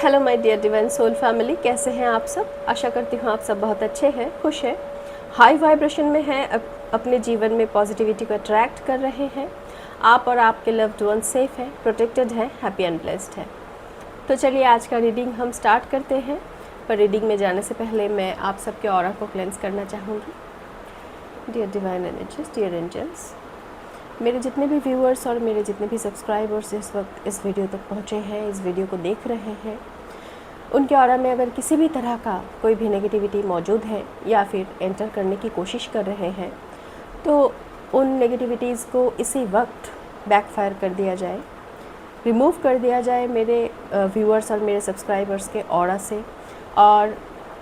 Hello my dear divine soul family, कैसे हैं आप सब। आशा करती हूँ आप सब बहुत अच्छे हैं, खुश हैं, हाई वाइब्रेशन में हैं, अपने जीवन में पॉजिटिविटी को अट्रैक्ट कर रहे हैं। आप और आपके लव्ड वन सेफ हैं, प्रोटेक्टेड हैं, हैप्पी एंड ब्लेस्ड हैं। तो चलिए आज का रीडिंग हम स्टार्ट करते हैं। पर रीडिंग में जाने से पहले मैं आप सबके ऑरा को क्लेंस करना चाहूँगी। Dear divine energies, dear angels, मेरे जितने भी व्यूअर्स और मेरे जितने भी सब्सक्राइबर्स इस वक्त इस वीडियो तक पहुँचे हैं, इस वीडियो को देख रहे हैं, उनके ऑरा में अगर किसी भी तरह का कोई भी नेगेटिविटी मौजूद है या फिर एंटर करने की कोशिश कर रहे हैं, तो उन नेगेटिविटीज़ को इसी वक्त बैकफायर कर दिया जाए, रिमूव कर दिया जाए मेरे व्यूअर्स और मेरे सब्सक्राइबर्स के ऑरा से, और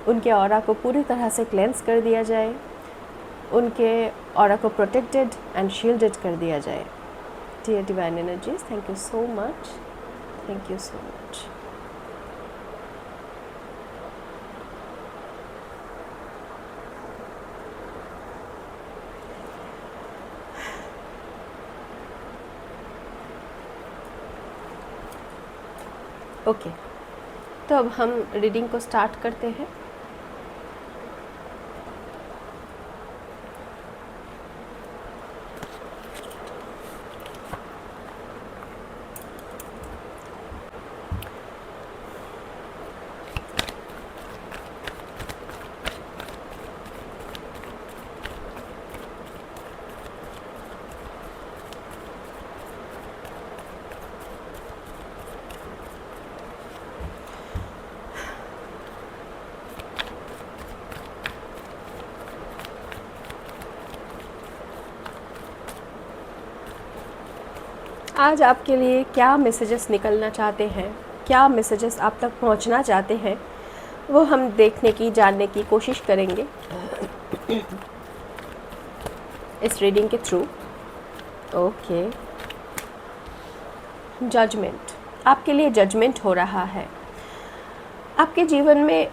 उनके ऑरा को पूरी तरह से क्लेंस कर दिया जाए, उनके ऑरा को प्रोटेक्टेड एंड शील्डेड कर दिया जाए। Dear divine energies, thank you so much, thank you so much. Okay, तो अब हम रीडिंग को स्टार्ट करते हैं। आज आपके लिए क्या मैसेजेस निकलना चाहते हैं, क्या मैसेजेस आप तक पहुंचना चाहते हैं, वो हम देखने की, जानने की कोशिश करेंगे इस रीडिंग के थ्रू। ओके, जजमेंट, आपके लिए जजमेंट हो रहा है। आपके जीवन में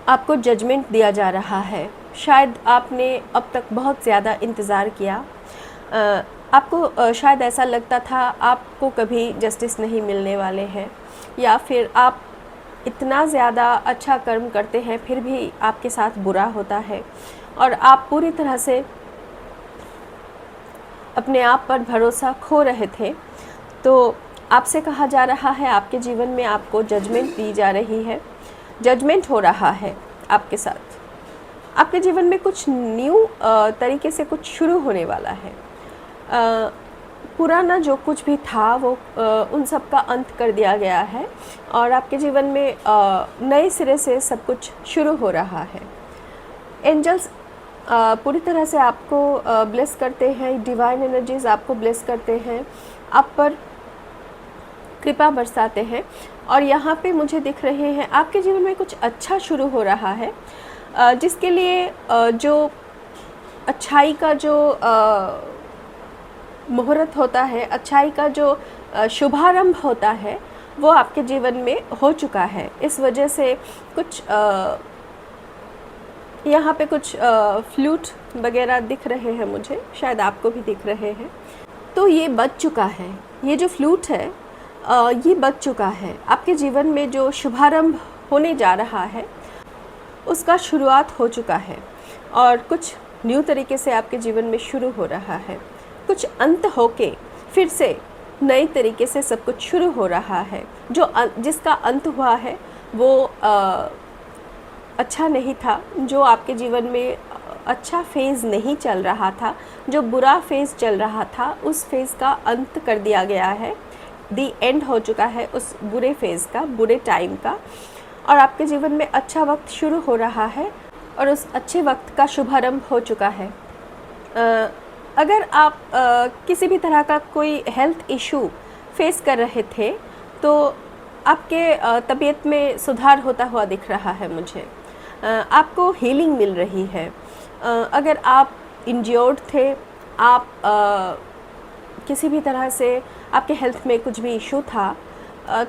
आपको जजमेंट दिया जा रहा है। शायद आपने अब तक बहुत ज़्यादा इंतज़ार किया, आपको शायद ऐसा लगता था आपको कभी जस्टिस नहीं मिलने वाले हैं, या फिर आप इतना ज़्यादा अच्छा कर्म करते हैं फिर भी आपके साथ बुरा होता है, और आप पूरी तरह से अपने आप पर भरोसा खो रहे थे। तो आपसे कहा जा रहा है, आपके जीवन में आपको जजमेंट दी जा रही है, जजमेंट हो रहा है आपके साथ। आपके जीवन में कुछ न्यू तरीके से कुछ शुरू होने वाला है। पुराना जो कुछ भी था वो उन सब का अंत कर दिया गया है, और आपके जीवन में नए सिरे से सब कुछ शुरू हो रहा है। एंजल्स पूरी तरह से आपको ब्लेस करते हैं, डिवाइन एनर्जीज आपको ब्लेस करते हैं, आप पर कृपा बरसाते हैं, और यहाँ पे मुझे दिख रहे हैं आपके जीवन में कुछ अच्छा शुरू हो रहा है, जिसके लिए जो अच्छाई का जो मुहूर्त होता है, अच्छाई का जो शुभारंभ होता है, वो आपके जीवन में हो चुका है। इस वजह से कुछ यहाँ पे कुछ फ्लूट वगैरह दिख रहे हैं मुझे, शायद आपको भी दिख रहे हैं। तो ये बज चुका है, ये जो फ्लूट है ये बज चुका है। आपके जीवन में जो शुभारंभ होने जा रहा है उसका शुरुआत हो चुका है, और कुछ न्यू तरीके से आपके जीवन में शुरू हो रहा है। कुछ अंत होके फिर से नए तरीके से सब कुछ शुरू हो रहा है। जो जिसका अंत हुआ है वो अच्छा नहीं था, जो आपके जीवन में अच्छा फेज़ नहीं चल रहा था, जो बुरा फेज़ चल रहा था, उस फेज़ का अंत कर दिया गया है। दी एंड हो चुका है उस बुरे फेज़ का, बुरे टाइम का, और आपके जीवन में अच्छा वक्त शुरू हो रहा है, और उस अच्छे वक्त का शुभारंभ हो चुका है। अगर आप किसी भी तरह का कोई हेल्थ इशू फेस कर रहे थे, तो आपके तबीयत में सुधार होता हुआ दिख रहा है मुझे। आपको हीलिंग मिल रही है। अगर आप इंज्योर्ड थे, आप किसी भी तरह से आपके हेल्थ में कुछ भी इशू था,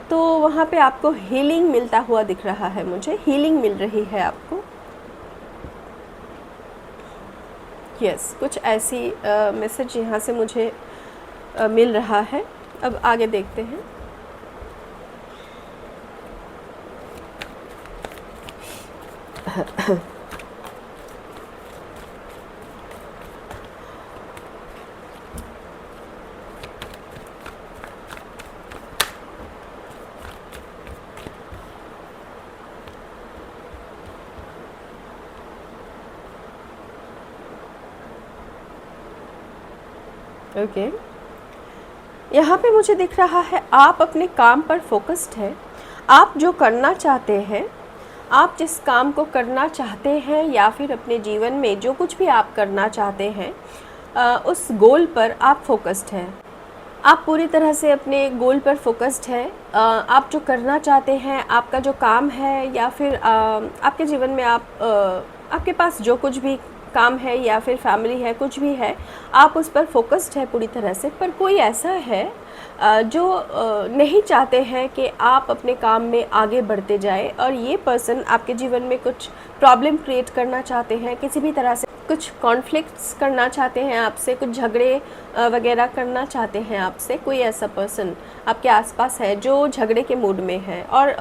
तो वहाँ पे आपको हीलिंग मिलता हुआ दिख रहा है मुझे, हीलिंग मिल रही है आपको। यस, कुछ ऐसी मैसेज यहाँ से मुझे मिल रहा है। अब आगे देखते हैं। ओके, यहाँ पे मुझे दिख रहा है आप अपने काम पर फोकस्ड हैं। आप जो करना चाहते हैं, आप जिस काम को करना चाहते हैं या फिर अपने जीवन में जो कुछ भी आप करना चाहते हैं, उस गोल पर आप फोकस्ड हैं। आप पूरी तरह से अपने गोल पर फोकस्ड हैं। आप जो करना चाहते हैं, आपका जो काम है या फिर आपके जीवन में आपके पास जो कुछ भी काम है या फिर फैमिली है, कुछ भी है, आप उस पर फोकस्ड है पूरी तरह से। पर कोई ऐसा है जो नहीं चाहते हैं कि आप अपने काम में आगे बढ़ते जाए, और ये पर्सन आपके जीवन में कुछ प्रॉब्लम क्रिएट करना चाहते हैं, किसी भी तरह से कुछ कॉन्फ्लिक्ट्स करना चाहते हैं आपसे, कुछ झगड़े वगैरह करना चाहते हैं आपसे। कोई ऐसा पर्सन आपके आसपास है जो झगड़े के मूड में है, और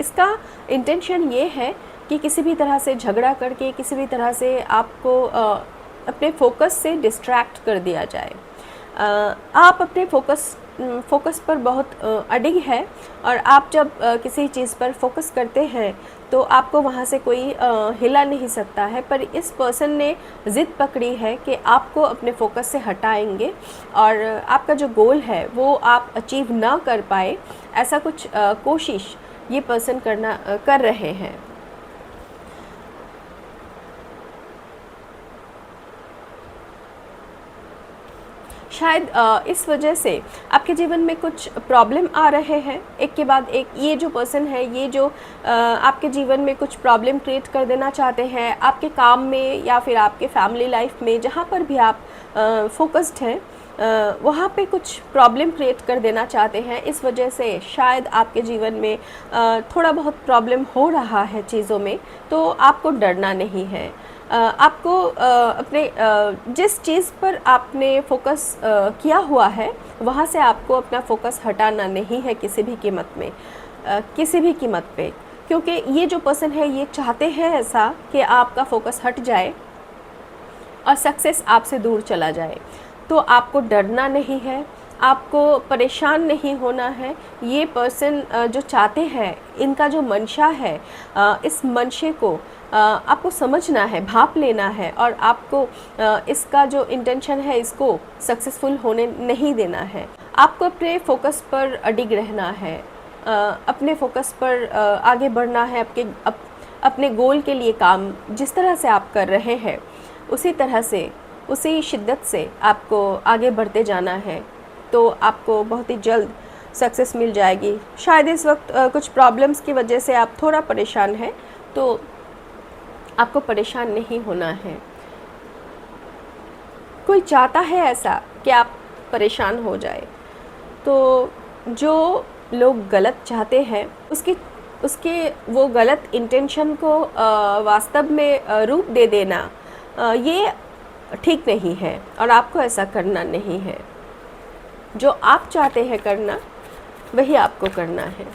इसका इंटेंशन ये है कि किसी भी तरह से झगड़ा करके किसी भी तरह से आपको अपने फोकस से डिस्ट्रैक्ट कर दिया जाए। आप अपने फोकस पर बहुत अडिग है, और आप जब किसी चीज़ पर फोकस करते हैं तो आपको वहाँ से कोई हिला नहीं सकता है। पर इस पर्सन ने ज़िद पकड़ी है कि आपको अपने फोकस से हटाएंगे, और आपका जो गोल है वो आप अचीव ना कर पाए, ऐसा कुछ कोशिश ये पर्सन कर रहे हैं। शायद इस वजह से आपके जीवन में कुछ प्रॉब्लम आ रहे हैं, एक के बाद एक। ये जो पर्सन है, ये जो आपके जीवन में कुछ प्रॉब्लम क्रिएट कर देना चाहते हैं, आपके काम में या फिर आपके फैमिली लाइफ में, जहाँ पर भी आप फोकस्ड हैं, वहाँ पे कुछ प्रॉब्लम क्रिएट कर देना चाहते हैं। इस वजह से शायद आपके जीवन में थोड़ा बहुत प्रॉब्लम हो रहा है चीज़ों में, तो आपको डरना नहीं है। आपको अपने जिस चीज़ पर आपने फोकस किया हुआ है, वहाँ से आपको अपना फोकस हटाना नहीं है किसी भी कीमत में, किसी भी कीमत पे। क्योंकि ये जो पर्सन है, ये चाहते हैं ऐसा कि आपका फोकस हट जाए और सक्सेस आपसे दूर चला जाए। तो आपको डरना नहीं है, आपको परेशान नहीं होना है। ये पर्सन जो चाहते हैं, इनका जो मंशा है, इस मंशे को आपको समझना है, भाप लेना है, और आपको इसका जो इंटेंशन है, इसको सक्सेसफुल होने नहीं देना है। आपको अपने फोकस पर अडिग रहना है, अपने फोकस पर आगे बढ़ना है। अपने गोल के लिए काम जिस तरह से आप कर रहे हैं, उसी तरह से, उसी शिद्दत से आपको आगे बढ़ते जाना है, तो आपको बहुत ही जल्द सक्सेस मिल जाएगी। शायद इस वक्त कुछ प्रॉब्लम्स की वजह से आप थोड़ा परेशान हैं, तो आपको परेशान नहीं होना है। कोई चाहता है ऐसा कि आप परेशान हो जाए, तो जो लोग गलत चाहते हैं, उसके वो गलत इंटेंशन को वास्तव में रूप दे देना, ये ठीक नहीं है, और आपको ऐसा करना नहीं है। जो आप चाहते हैं करना, वही आपको करना है।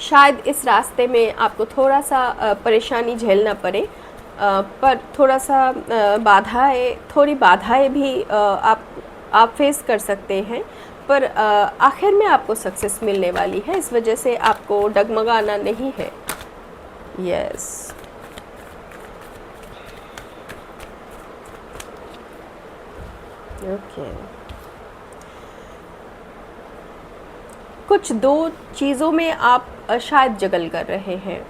शायद इस रास्ते में आपको थोड़ा सा परेशानी झेलना पड़े, पर थोड़ा सा थोड़ी बाधाएं भी आप फेस कर सकते हैं, पर आखिर में आपको सक्सेस मिलने वाली है। इस वजह से आपको डगमगाना नहीं है। Yes, okay. कुछ दो चीज़ों में आप शायद जगल कर रहे हैं।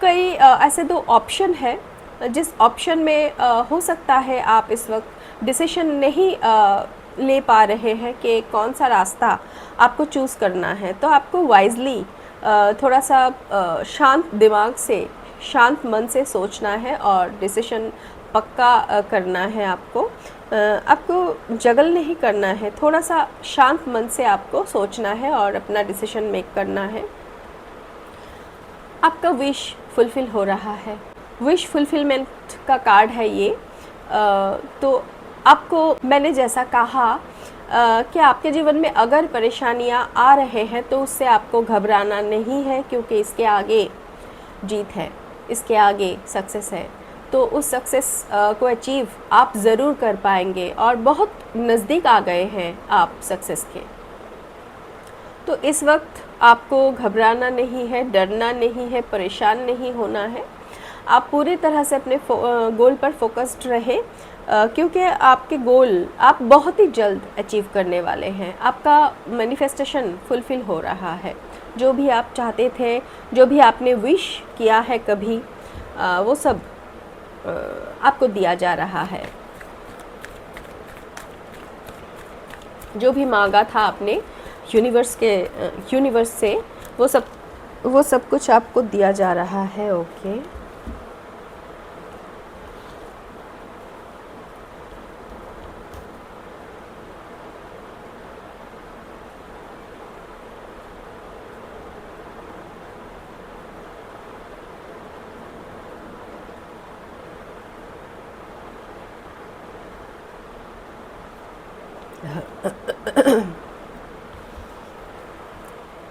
कई ऐसे दो ऑप्शन है, जिस ऑप्शन में हो सकता है आप इस वक्त डिसीजन नहीं ले पा रहे हैं कि कौन सा रास्ता आपको चूज़ करना है। तो आपको वाइजली थोड़ा सा शांत दिमाग से, शांत मन से सोचना है, और डिसीजन पक्का करना है। आपको जगल नहीं करना है, थोड़ा सा शांत मन से आपको सोचना है और अपना डिसीजन मेक करना है। आपका विश फुलफ़िल हो रहा है, विश फुलफ़िलमेंट का कार्ड है ये। तो आपको मैंने जैसा कहा कि आपके जीवन में अगर परेशानियां आ रहे हैं, तो उससे आपको घबराना नहीं है, क्योंकि इसके आगे जीत है। इसके आगे सक्सेस है, तो उस सक्सेस को अचीव आप ज़रूर कर पाएंगे और बहुत नज़दीक आ गए हैं आप सक्सेस के। तो इस वक्त आपको घबराना नहीं है, डरना नहीं है, परेशान नहीं होना है। आप पूरी तरह से अपने गोल पर फोकस्ड रहें, क्योंकि आपके गोल आप बहुत ही जल्द अचीव करने वाले हैं। आपका मैनिफेस्टेशन फुलफ़िल हो रहा है। जो भी आप चाहते थे, जो भी आपने विश किया है कभी, वो सब आपको दिया जा रहा है। जो भी मांगा था आपने यूनिवर्स से, वो सब कुछ आपको दिया जा रहा है। ओके,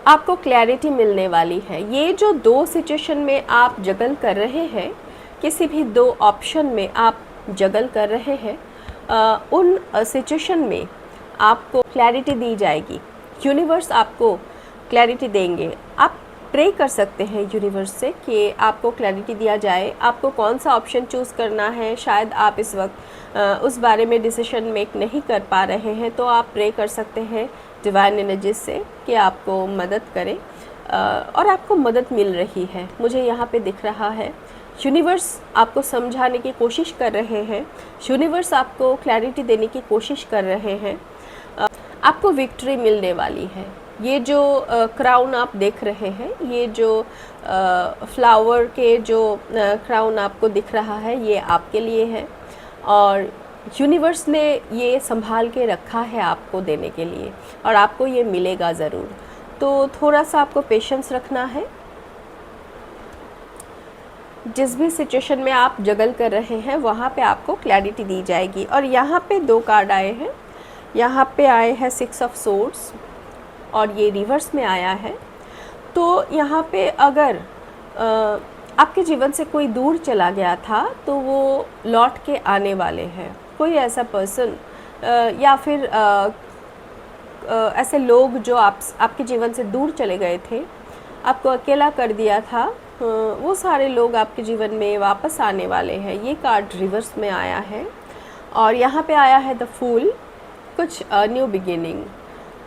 आपको क्लैरिटी मिलने वाली है। ये जो दो सिचुएशन में आप जगल कर रहे हैं, किसी भी दो ऑप्शन में आप जगल कर रहे हैं, उन सिचुएशन में आपको क्लैरिटी दी जाएगी। यूनिवर्स आपको क्लैरिटी देंगे। आप प्रे कर सकते हैं यूनिवर्स से कि आपको क्लैरिटी दिया जाए, आपको कौन सा ऑप्शन चूज़ करना है। शायद आप इस वक्त उस बारे में डिसीजन मेक नहीं कर पा रहे हैं, तो आप प्रे कर सकते हैं डिवाइन एनर्जीज से कि आपको मदद करें, और आपको मदद मिल रही है। मुझे यहाँ पे दिख रहा है यूनिवर्स आपको समझाने की कोशिश कर रहे हैं, यूनिवर्स आपको क्लैरिटी देने की कोशिश कर रहे हैं। आपको विक्ट्री मिलने वाली है। ये जो क्राउन आप देख रहे हैं, ये जो फ्लावर के जो क्राउन आपको दिख रहा है, ये आपके लिए है और यूनिवर्स ने ये संभाल के रखा है आपको देने के लिए, और आपको ये मिलेगा ज़रूर। तो थोड़ा सा आपको पेशेंस रखना है। जिस भी सिचुएशन में आप जगल कर रहे हैं, वहाँ पे आपको क्लैरिटी दी जाएगी। और यहाँ पे दो कार्ड आए हैं। यहाँ पे आए हैं 6 ऑफ सोर्ड्स और ये रिवर्स में आया है। तो यहाँ पे अगर आपके जीवन से कोई दूर चला गया था, तो वो लौट के आने वाले हैं। कोई ऐसा पर्सन या फिर ऐसे लोग जो आपके जीवन से दूर चले गए थे, आपको अकेला कर दिया था, वो सारे लोग आपके जीवन में वापस आने वाले हैं। ये कार्ड रिवर्स में आया है। और यहाँ पे आया है द फूल। कुछ न्यू बिगिनिंग,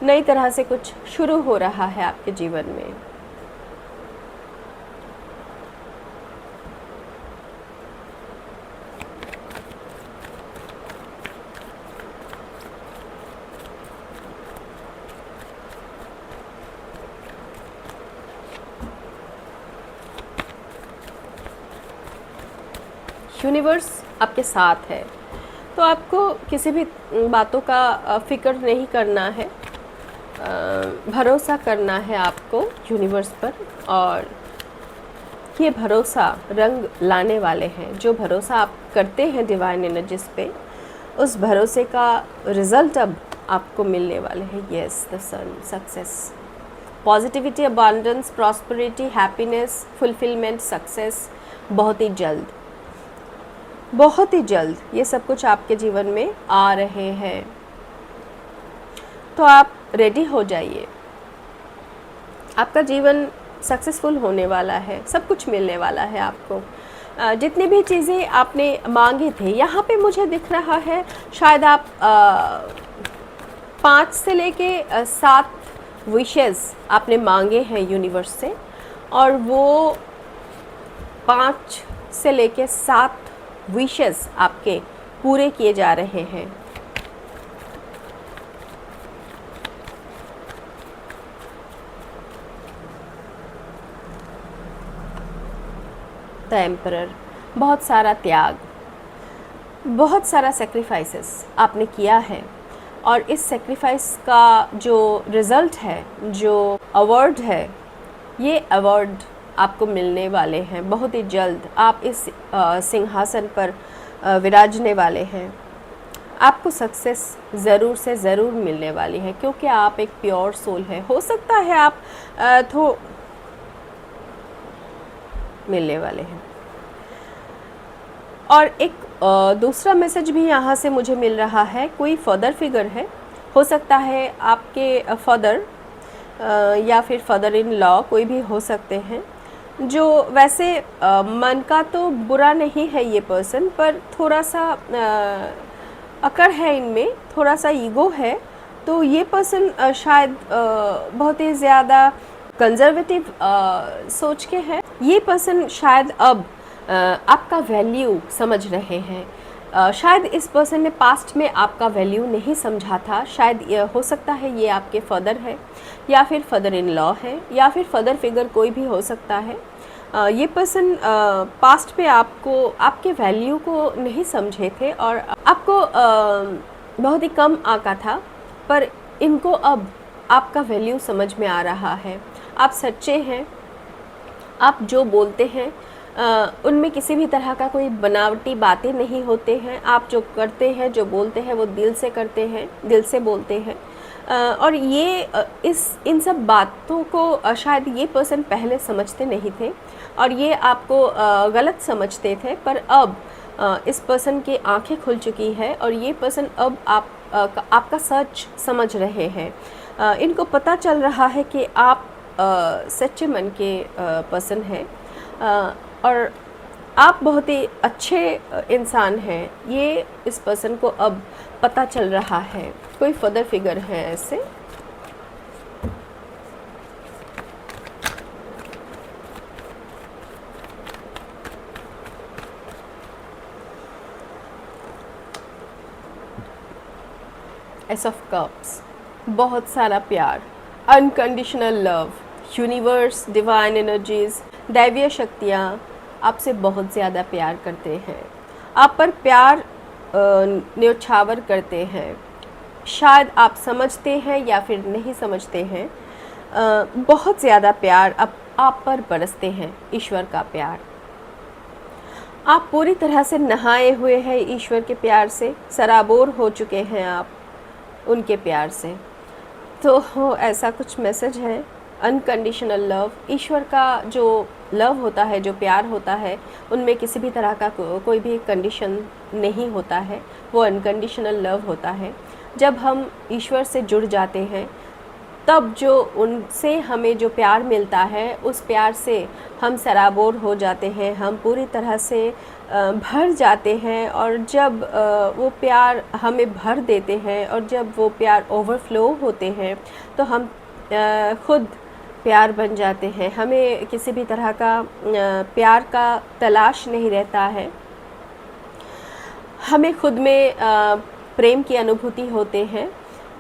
नई तरह से कुछ शुरू हो रहा है आपके जीवन में। यूनिवर्स आपके साथ है, तो आपको किसी भी बातों का फ़िक्र नहीं करना है। भरोसा करना है आपको यूनिवर्स पर, और ये भरोसा रंग लाने वाले हैं। जो भरोसा आप करते हैं डिवाइन एनर्जीज पे, उस भरोसे का रिज़ल्ट अब आपको मिलने वाले हैं। Yes, the sun, success, positivity, abundance, prosperity, happiness, fulfilment, success, बहुत ही जल्द, बहुत ही जल्द ये सब कुछ आपके जीवन में आ रहे हैं। तो आप रेडी हो जाइए। आपका जीवन सक्सेसफुल होने वाला है, सब कुछ मिलने वाला है आपको। जितनी भी चीज़ें आपने मांगे थे, यहाँ पे मुझे दिख रहा है शायद आप 5 से लेके 7 विशेस आपने मांगे हैं यूनिवर्स से, और वो 5 से लेके 7 विशेस आपके पूरे किए जा रहे हैं। द एम्परर, बहुत सारा त्याग, बहुत सारा सेक्रीफाइसेस आपने किया है, और इस सेक्रीफाइस का जो रिज़ल्ट है, जो अवार्ड है, ये अवार्ड आपको मिलने वाले हैं बहुत ही जल्द। आप इस सिंहासन पर विराजने वाले हैं। आपको सक्सेस ज़रूर से ज़रूर मिलने वाली है, क्योंकि आप एक प्योर सोल है। हो सकता है आप मिलने वाले हैं। और एक दूसरा मैसेज भी यहाँ से मुझे मिल रहा है, कोई फादर फिगर है, हो सकता है आपके फादर या फिर फादर इन लॉ, कोई भी हो सकते हैं, जो वैसे मन का तो बुरा नहीं है ये पर्सन, पर थोड़ा सा अकड़ है इनमें, थोड़ा सा ईगो है। तो ये पर्सन शायद बहुत ही ज़्यादा कंजर्वेटिव सोच के है। ये पर्सन शायद अब आपका वैल्यू समझ रहे हैं। शायद इस पर्सन ने पास्ट में आपका वैल्यू नहीं समझा था। शायद हो सकता है ये आपके फादर है, या फिर फादर इन लॉ है, या फिर फादर फिगर कोई भी हो सकता है। ये पर्सन पास्ट में आपको, आपके वैल्यू को नहीं समझे थे और आपको बहुत ही कम आंका था, पर इनको अब आपका वैल्यू समझ में आ रहा है। आप सच्चे हैं, आप जो बोलते हैं उनमें किसी भी तरह का कोई बनावटी बातें नहीं होते हैं। आप जो करते हैं, जो बोलते हैं, वो दिल से करते हैं, दिल से बोलते हैं। और ये इन सब बातों को शायद ये पर्सन पहले समझते नहीं थे और ये आपको गलत समझते थे, पर अब इस पर्सन की आंखें खुल चुकी है और ये पर्सन अब आपका सच समझ रहे हैं। इनको पता चल रहा है कि आप सच्चे मन के पर्सन हैं और आप बहुत ही अच्छे इंसान हैं। ये इस पर्सन को अब पता चल रहा है। कोई फादर फिगर है ऐसे। एस ऑफ कप्स, बहुत सारा प्यार, unconditional love, universe, divine energies, दैवीय शक्तियाँ आपसे बहुत ज़्यादा प्यार करते हैं, आप पर प्यार न्योछावर करते हैं। शायद आप समझते हैं या फिर नहीं समझते हैं, बहुत ज़्यादा प्यार अब आप पर बरसते हैं, ईश्वर का प्यार। आप पूरी तरह से नहाए हुए हैं ईश्वर के प्यार से, सराबोर हो चुके हैं आप उनके प्यार से। तो ऐसा कुछ मैसेज है। अनकंडीशनल लव, ईश्वर का जो लव होता है, जो प्यार होता है, उनमें किसी भी तरह का कोई भी कंडीशन नहीं होता है, वो अनकंडीशनल लव होता है। जब हम ईश्वर से जुड़ जाते हैं तब जो उनसे हमें जो प्यार मिलता है, उस प्यार से हम सराबोर हो जाते हैं, हम पूरी तरह से भर जाते हैं। और जब वो प्यार हमें भर देते हैं और जब वो प्यार ओवरफ्लो होते हैं तो हम खुद प्यार बन जाते हैं। हमें किसी भी तरह का प्यार का तलाश नहीं रहता है। हमें खुद में प्रेम की अनुभूति होते हैं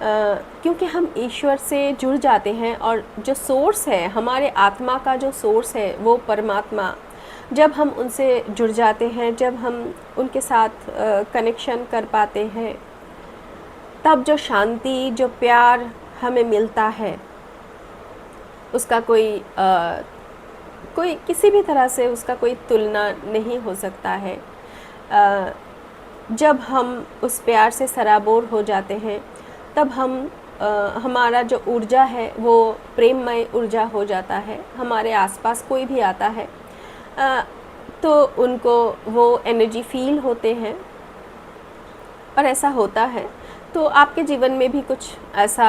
क्योंकि हम ईश्वर से जुड़ जाते हैं और जो सोर्स है, हमारे आत्मा का जो सोर्स है, वो परमात्मा, जब हम उनसे जुड़ जाते हैं, जब हम उनके साथ कनेक्शन कर पाते हैं, तब जो शांति, जो प्यार हमें मिलता है, उसका कोई किसी भी तरह से उसका कोई तुलना नहीं हो सकता है। जब हम उस प्यार से सराबोर हो जाते हैं तब हमारा जो ऊर्जा है वो प्रेममय ऊर्जा हो जाता है। हमारे आसपास कोई भी आता है तो उनको वो एनर्जी फील होते हैं और ऐसा होता है। तो आपके जीवन में भी कुछ ऐसा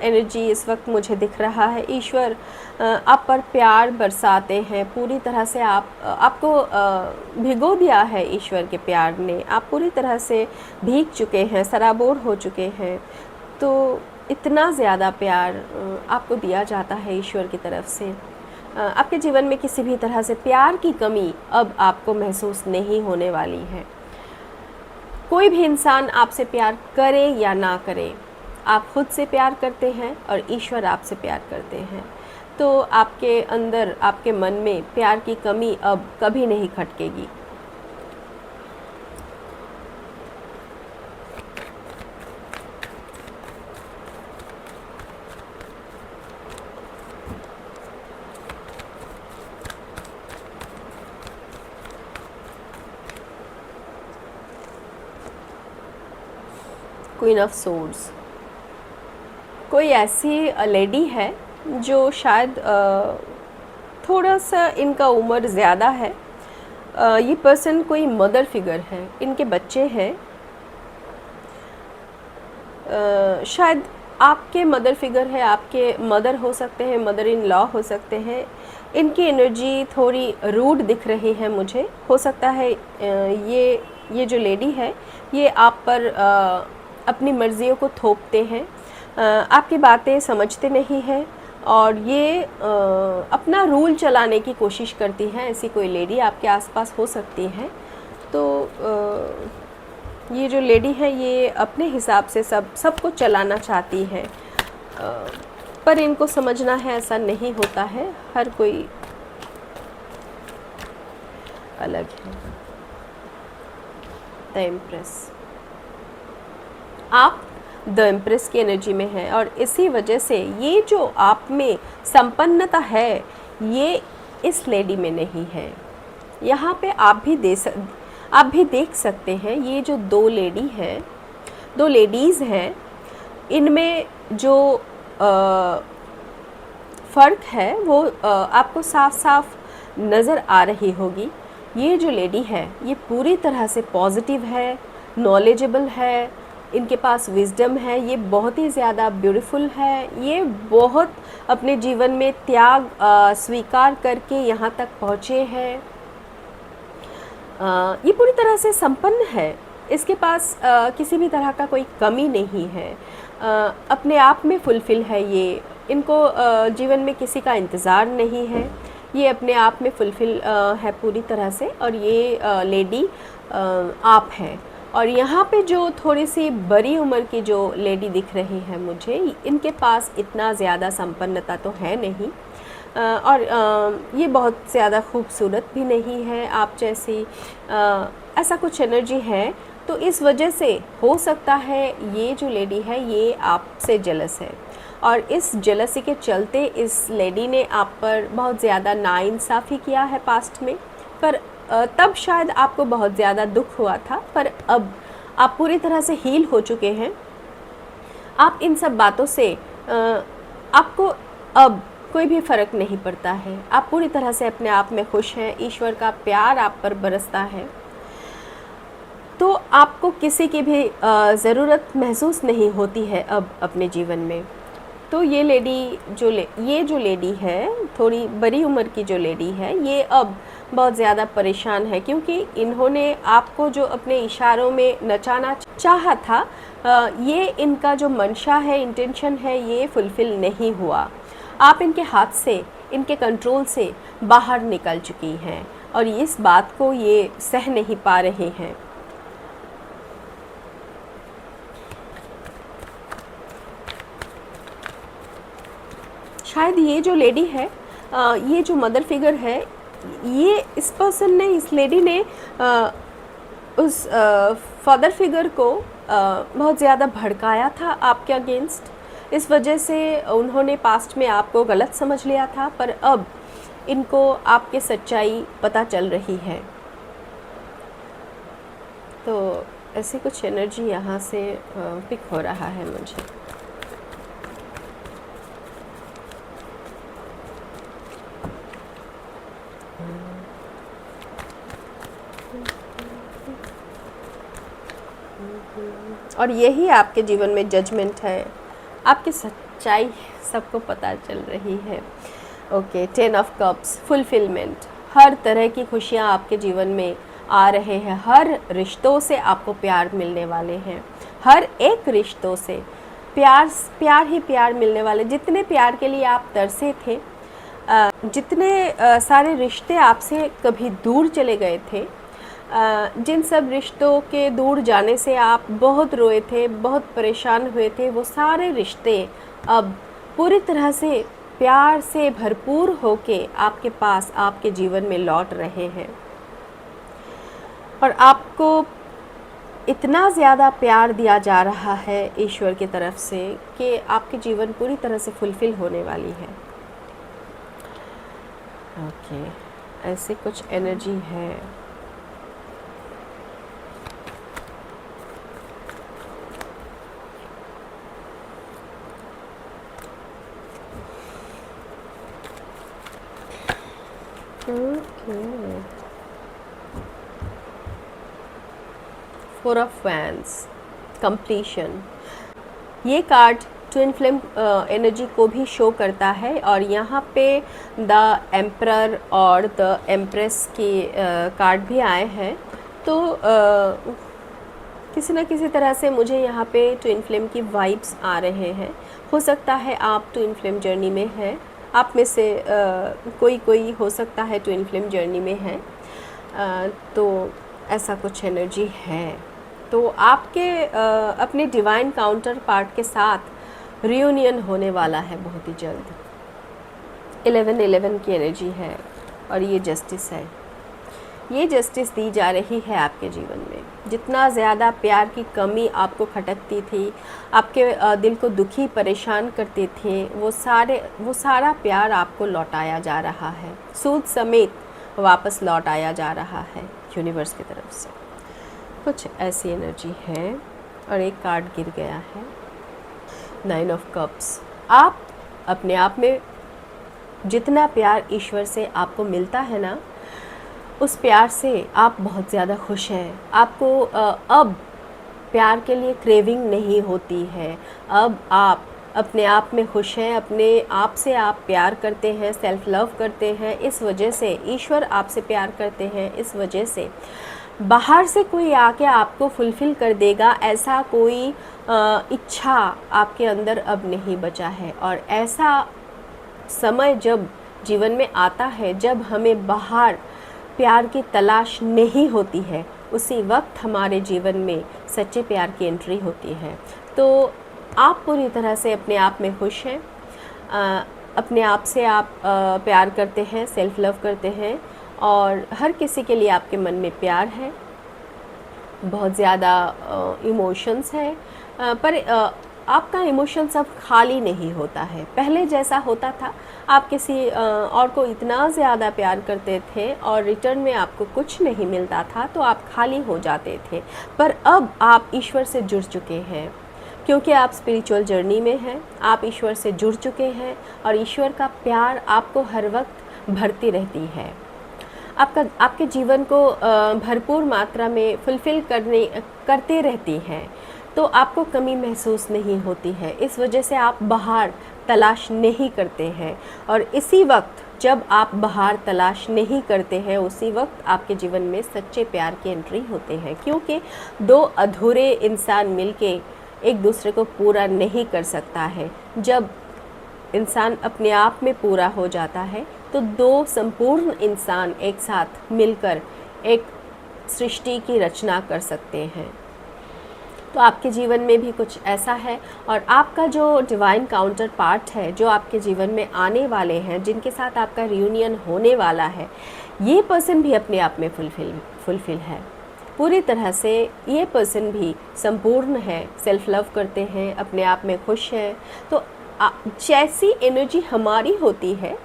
एनर्जी इस वक्त मुझे दिख रहा है। ईश्वर आप पर प्यार बरसाते हैं पूरी तरह से। आपको भिगो दिया है ईश्वर के प्यार ने। आप पूरी तरह से भीग चुके हैं, सराबोर हो चुके हैं। तो इतना ज़्यादा प्यार आपको दिया जाता है ईश्वर की तरफ से। आपके जीवन में किसी भी तरह से प्यार की कमी अब आपको महसूस नहीं होने वाली है। कोई भी इंसान आपसे प्यार करे या ना करे, आप खुद से प्यार करते हैं और ईश्वर आपसे प्यार करते हैं। तो आपके अंदर, आपके मन में प्यार की कमी अब कभी नहीं खटकेगी। क्वीन ऑफ सोर्ड्स, कोई ऐसी लेडी है जो शायद थोड़ा सा इनका उम्र ज़्यादा है। ये पर्सन कोई मदर फिगर है, इनके बच्चे हैं। शायद आपके मदर फिगर है, आपके मदर हो सकते हैं, मदर इन लॉ हो सकते हैं। इनकी एनर्जी थोड़ी रूड दिख रही है मुझे। हो सकता है ये जो लेडी है ये आप पर अपनी मर्ज़ियों को थोपते हैं, आपकी बातें समझते नहीं हैं और ये अपना रूल चलाने की कोशिश करती हैं। ऐसी कोई लेडी आपके आसपास हो सकती है। तो ये जो लेडी है ये अपने हिसाब से सबको चलाना चाहती है, पर इनको समझना है ऐसा नहीं होता है, हर कोई अलग है। द एम्प्रेस, आप द एम्प्रेस की एनर्जी में है और इसी वजह से ये जो आप में संपन्नता है ये इस लेडी में नहीं है। यहाँ पे आप भी देख सकते हैं ये जो दो लेडीज़ हैं, इनमें जो फ़र्क है वो आपको साफ साफ नज़र आ रही होगी। ये जो लेडी है ये पूरी तरह से पॉजिटिव है, नॉलेजेबल है, इनके पास विजडम है, ये बहुत ही ज़्यादा ब्यूटीफुल है, ये बहुत अपने जीवन में त्याग स्वीकार करके यहाँ तक पहुँचे हैं। ये पूरी तरह से संपन्न है, इसके पास किसी भी तरह का कोई कमी नहीं है, अपने आप में फुलफ़िल है। ये इनको जीवन में किसी का इंतज़ार नहीं है, ये अपने आप में फुलफ़िल है पूरी तरह से। और ये लेडी आप है। और यहाँ पे जो थोड़ी सी बड़ी उम्र की जो लेडी दिख रही है मुझे, इनके पास इतना ज़्यादा संपन्नता तो है नहीं और ये बहुत ज़्यादा खूबसूरत भी नहीं है आप जैसी, ऐसा कुछ एनर्जी है। तो इस वजह से हो सकता है ये जो लेडी है ये आपसे जेलस है और इस जेलसी के चलते इस लेडी ने आप पर बहुत ज़्यादा नाइंसाफ़ी किया है पास्ट में, पर तब शायद आपको बहुत ज़्यादा दुख हुआ था, पर अब आप पूरी तरह से हील हो चुके हैं। आप इन सब बातों से आपको अब कोई भी फ़र्क नहीं पड़ता है, आप पूरी तरह से अपने आप में खुश हैं, ईश्वर का प्यार आप पर बरसता है, तो आपको किसी की भी ज़रूरत महसूस नहीं होती है अब अपने जीवन में। तो ये जो लेडी है, थोड़ी बड़ी उम्र की जो लेडी है, ये अब बहुत ज़्यादा परेशान है क्योंकि इन्होंने आपको जो अपने इशारों में नचाना चाहा था, ये इनका जो मंशा है, इंटेंशन है, ये फुलफ़िल नहीं हुआ। आप इनके हाथ से, इनके कंट्रोल से बाहर निकल चुकी हैं और इस बात को ये सह नहीं पा रहे हैं। शायद ये जो लेडी है, ये जो मदर फिगर है, ये इस पर्सन ने, इस लेडी ने उस फादर फिगर को बहुत ज़्यादा भड़काया था आपके अगेंस्ट। इस वजह से उन्होंने पास्ट में आपको गलत समझ लिया था, पर अब इनको आपकी सच्चाई पता चल रही है। तो ऐसी कुछ एनर्जी यहाँ से पिक हो रहा है मुझे। और यही आपके जीवन में जजमेंट है, आपकी सच्चाई सबको पता चल रही है। ओके, 10 ऑफ कप्स, फुलफिलमेंट, हर तरह की खुशियाँ आपके जीवन में आ रहे हैं, हर रिश्तों से आपको प्यार मिलने वाले हैं, हर एक रिश्तों से प्यार ही प्यार मिलने वाले। जितने प्यार के लिए आप तरसे थे, जितने सारे रिश्ते आपसे कभी दूर चले गए थे, जिन सब रिश्तों के दूर जाने से आप बहुत रोए थे, बहुत परेशान हुए थे, वो सारे रिश्ते अब पूरी तरह से प्यार से भरपूर होके आपके पास, आपके जीवन में लौट रहे हैं। और आपको इतना ज़्यादा प्यार दिया जा रहा है ईश्वर की तरफ से कि आपके जीवन पूरी तरह से फुलफ़िल होने वाली है। ओके, ऐसी कुछ एनर्जी है। 4 ऑफ वैंड्स, कंप्लीशन। ये कार्ड ट्विन फ्लेम एनर्जी को भी शो करता है और यहाँ पे द एम्परर और द एम्प्रेस की कार्ड भी आए हैं। तो किसी न किसी तरह से मुझे यहाँ पे ट्विन फ्लेम की वाइब्स आ रहे हैं। हो सकता है आप ट्विन फ्लेम जर्नी में हैं, आप में से कोई हो सकता है ट्विन फ्लेम जर्नी में है, तो ऐसा कुछ एनर्जी है। तो आपके अपने डिवाइन काउंटर पार्ट के साथ रियूनियन होने वाला है बहुत ही जल्द। 11-11 की एनर्जी है और ये जस्टिस है। ये जस्टिस दी जा रही है आपके जीवन में। जितना ज़्यादा प्यार की कमी आपको खटकती थी, आपके दिल को दुखी परेशान करते थे, वो सारा प्यार आपको लौटाया जा रहा है, सूद समेत वापस लौटाया जा रहा है यूनिवर्स की तरफ से। कुछ ऐसी एनर्जी है और एक कार्ड गिर गया है, 9 ऑफ कप्स। आप अपने आप में जितना प्यार ईश्वर से आपको मिलता है ना, उस प्यार से आप बहुत ज़्यादा खुश हैं। आपको अब प्यार के लिए क्रेविंग नहीं होती है। अब आप अपने आप में खुश हैं, अपने आप से आप प्यार करते हैं, सेल्फ लव करते हैं। इस वजह से ईश्वर आपसे प्यार करते हैं। इस वजह से बाहर से कोई आके आपको फुलफ़िल कर देगा, ऐसा कोई इच्छा आपके अंदर अब नहीं बचा है। और ऐसा समय जब जीवन में आता है, जब हमें बाहर प्यार की तलाश नहीं होती है, उसी वक्त हमारे जीवन में सच्चे प्यार की एंट्री होती है। तो आप पूरी तरह से अपने आप में खुश हैं, अपने आप से आप प्यार करते हैं, सेल्फ लव करते हैं और हर किसी के लिए आपके मन में प्यार है, बहुत ज़्यादा इमोशंस है। पर आपका इमोशन सब खाली नहीं होता है। पहले जैसा होता था, आप किसी और को इतना ज़्यादा प्यार करते थे और रिटर्न में आपको कुछ नहीं मिलता था, तो आप खाली हो जाते थे। पर अब आप ईश्वर से जुड़ चुके हैं, क्योंकि आप स्पिरिचुअल जर्नी में हैं, आप ईश्वर से जुड़ चुके हैं और ईश्वर का प्यार आपको हर वक्त भरती रहती है। आपके जीवन को भरपूर मात्रा में फुलफ़िल करते रहती है, तो आपको कमी महसूस नहीं होती है। इस वजह से आप बाहर तलाश नहीं करते हैं और इसी वक्त जब आप बाहर तलाश नहीं करते हैं, उसी वक्त आपके जीवन में सच्चे प्यार की एंट्री होते हैं। क्योंकि दो अधूरे इंसान मिलके एक दूसरे को पूरा नहीं कर सकता है। जब इंसान अपने आप में पूरा हो जाता है, तो दो संपूर्ण इंसान एक साथ मिलकर एक सृष्टि की रचना कर सकते हैं। तो आपके जीवन में भी कुछ ऐसा है और आपका जो डिवाइन काउंटर पार्ट है, जो आपके जीवन में आने वाले हैं, जिनके साथ आपका रियूनियन होने वाला है, ये पर्सन भी अपने आप में फुलफिल है पूरी तरह से। ये पर्सन भी संपूर्ण है, सेल्फ लव करते हैं, अपने आप में खुश हैं। तो जैसी एनर्जी हमारी होती है,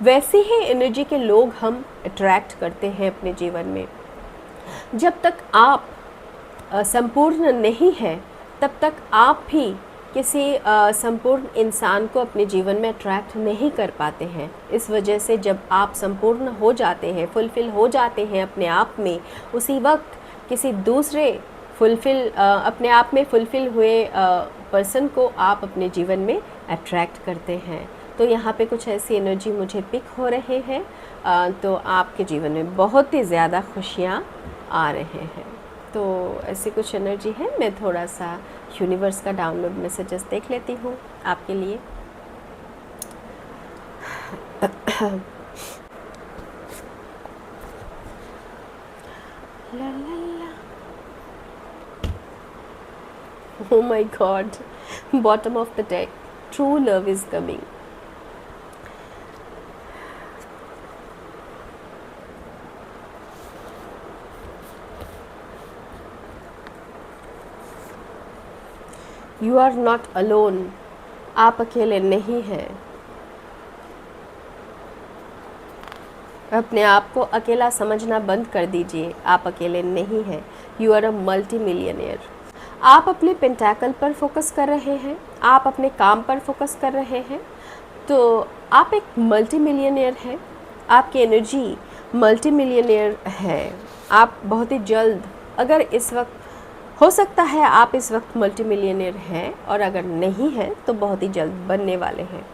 वैसी ही एनर्जी के लोग हम अट्रैक्ट करते हैं अपने जीवन में। जब तक आप संपूर्ण नहीं है, तब तक आप भी किसी संपूर्ण इंसान को अपने जीवन में अट्रैक्ट नहीं कर पाते हैं। इस वजह से जब आप संपूर्ण हो जाते हैं, फुलफ़िल हो जाते हैं अपने आप में, उसी वक्त किसी दूसरे अपने आप में फुलफ़िल हुए पर्सन को आप अपने जीवन में अट्रैक्ट करते हैं। तो यहाँ पे कुछ ऐसी एनर्जी मुझे पिक हो रहे हैं। तो आपके जीवन में बहुत ही ज़्यादा खुशियाँ आ रहे हैं। तो ऐसी कुछ एनर्जी है। मैं थोड़ा सा यूनिवर्स का डाउनलोड मैसेजेस देख लेती हूँ आपके लिए। ला ला ला। Oh my God, bottom of the deck, true love is coming. You are not alone. आप अकेले नहीं हैं। अपने आप को अकेला समझना बंद कर दीजिए। आप अकेले नहीं हैं। You are a multi-millionaire. आप अपने पेंटाकल पर फोकस कर रहे हैं, आप अपने काम पर फोकस कर रहे हैं, तो आप एक मल्टी मिलियनेयर हैं। आपकी एनर्जी मल्टी मिलियनेयर है। आप बहुत ही जल्द, अगर इस वक्त हो सकता है आप इस वक्त मल्टी मिलियनेयर हैं, और अगर नहीं हैं तो बहुत ही जल्द बनने वाले हैं।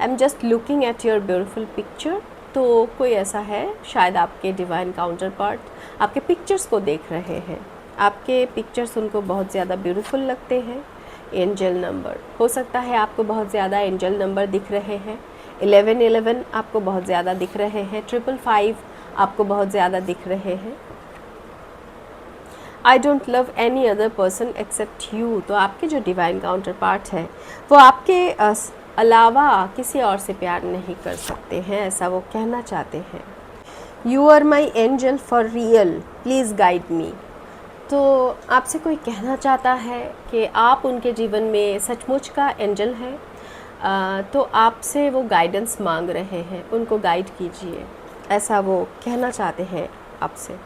I am just looking at your beautiful picture. तो कोई ऐसा है, शायद आपके डिवाइन काउंटर पार्ट आपके पिक्चर्स को देख रहे हैं, आपके पिक्चर्स उनको बहुत ज़्यादा ब्यूटीफुल लगते हैं। एंजल नंबर, हो सकता है आपको बहुत ज़्यादा एंजल नंबर दिख रहे हैं। 1111 आपको बहुत ज़्यादा दिख रहे हैं। 555 आपको बहुत ज़्यादा दिख रहे हैं। I don't love any other person except you. तो आपके जो डिवाइन काउंटर पार्ट है वो आपके अलावा किसी और से प्यार नहीं कर सकते हैं, ऐसा वो कहना चाहते हैं। You are my angel for real, please guide me. तो आपसे कोई कहना चाहता है कि आप उनके जीवन में सचमुच का एंजल हैं, तो आपसे वो गाइडेंस मांग रहे हैं, उनको गाइड कीजिए, ऐसा वो कहना चाहते हैं आपसे।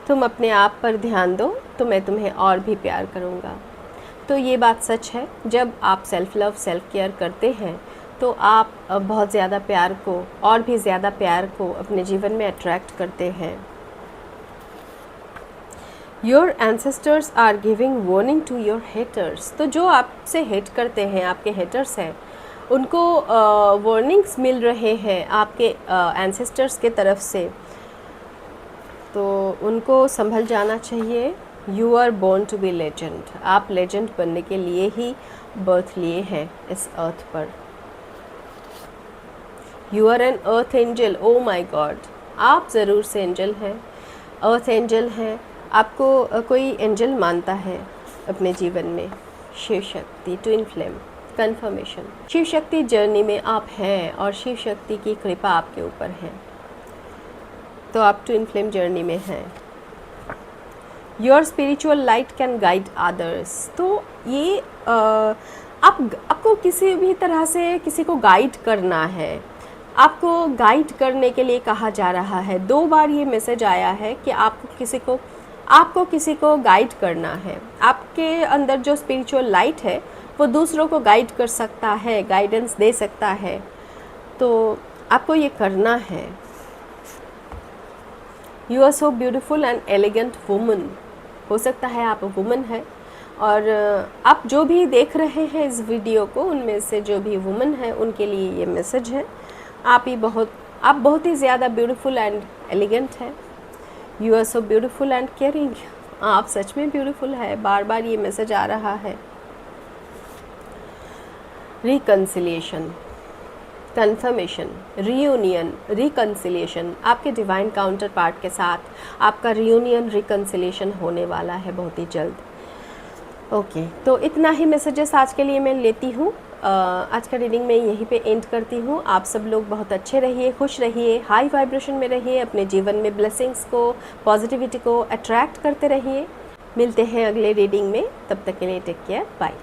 तुम अपने आप पर ध्यान दो तो मैं तुम्हें और भी प्यार करूँगा। तो ये बात सच है, जब आप सेल्फ़ लव सेल्फ़ केयर करते हैं तो आप बहुत ज़्यादा प्यार को, और भी ज़्यादा प्यार को अपने जीवन में अट्रैक्ट करते हैं। Your ancestors are giving warning to your haters. तो जो आपसे हेट करते हैं, आपके हेटर्स हैं, उनको वार्निंग्स मिल रहे हैं आपके एंसेस्टर्स के तरफ से, तो उनको संभल जाना चाहिए। You are born to be legend. आप लेजेंड बनने के लिए ही बर्थ लिए हैं इस अर्थ पर। You are an earth angel. Oh my God, आप ज़रूर से एंजल हैं, अर्थ एंजल हैं। आपको कोई एंजल मानता है अपने जीवन में। Shiv Shakti, twin flame, conformation. Shiv Shakti journey में आप हैं और शिव शक्ति की कृपा आपके ऊपर है, तो आप ट्विन फ्लेम जर्नी में हैं। Your spiritual light can guide others. तो ये आपको किसी भी तरह से किसी को गाइड करना है, आपको गाइड करने के लिए कहा जा रहा है। 2 बार ये मैसेज आया है कि आपको किसी को गाइड करना है। आपके अंदर जो स्पिरिचुअल लाइट है वो दूसरों को गाइड कर सकता है, गाइडेंस दे सकता है, तो आपको ये करना है। You are so beautiful and elegant woman. हो सकता है आप वुमन है, और आप जो भी देख रहे हैं इस वीडियो को, उनमें से जो भी वुमन है उनके लिए ये मैसेज है। आप बहुत ही ज़्यादा ब्यूटीफुल एंड एलिगेंट है। You are so beautiful and caring. आप सच में ब्यूटीफुल है, बार बार ये मैसेज आ रहा है। Reconciliation, confirmation, reunion, reconciliation. आपके डिवाइन काउंटर पार्ट के साथ आपका रियूनियन, रिकन्सिलिएशन होने वाला है बहुत ही जल्द। ओके, तो इतना ही मैसेजेस आज के लिए मैं लेती हूँ। आज का रीडिंग मैं यहीं पे एंड करती हूँ। आप सब लोग बहुत अच्छे रहिए, खुश रहिए, हाई वाइब्रेशन में रहिए, अपने जीवन में ब्लेसिंग्स को, पॉजिटिविटी को अट्रैक्ट करते रहिए। मिलते हैं अगले रीडिंग में, तब तक के लिए टेक केयर, बाय।